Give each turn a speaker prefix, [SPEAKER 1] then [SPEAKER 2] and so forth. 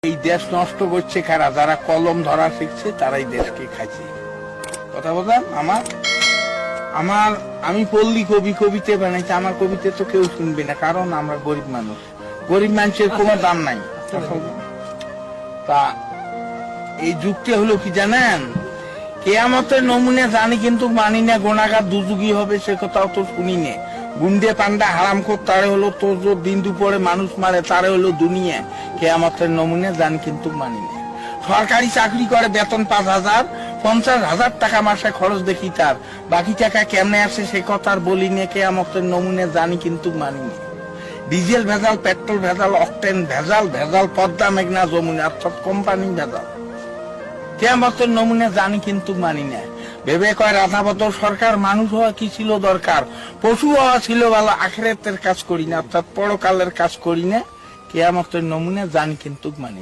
[SPEAKER 1] এই দেশ নষ্ট করছে কারা? যারা কলম ধরা শিখছে তারাই দেশকে খাইছে। কথা বলেন। আমি পল্লী কবিতা বানাইছি, আমার কবিতা তো কেউ শুনবে না, কারণ আমরা গরিব মানুষ। গরিব মানুষের কোনো দাম নাই। তা এই যুক্তি হলো কি জানেন, কেয়ামতের নমুনে জানি কিন্তু মানি না, গোনাগার দুযুগী হবে সে কথাও তো শুনি না। গুন্ডে পান্ডা হারাম খোর তারে হলো তোর দিন দুপুরে মানুষ মারে তারে হলো দুনিয়া। কেয়ামতের নমুনে জানি কিন্তু মানি না। সরকারি চাকরি করে, বেতন 5,000, 50,000 টাকা মাসে খরচ দেখি তার, বাকি টাকা কেমনে আসে সে কথা আর বলি না। কেয়ামতের নমুনে জানি কিন্তু মানি না। ডিজেল ভেজাল, পেট্রোল ভেজাল, অকটেন ভেজাল, পদ্মা মেঘনা যমুনা অর্থাৎ কোম্পানি ভেজাল। কেয়ামতের নমুনে জানি কিন্তু মানি না। ভেবে কয় রাধাবত সরকার মানুষ হওয়া কি ছিল দরকার, পশু হওয়া ছিল ভালো, আখিরাতের কাজ করি না অর্থাৎ পরকালের কাজ করি না। কেয়ামতের নমুনে জানি কিন্তু মানি না।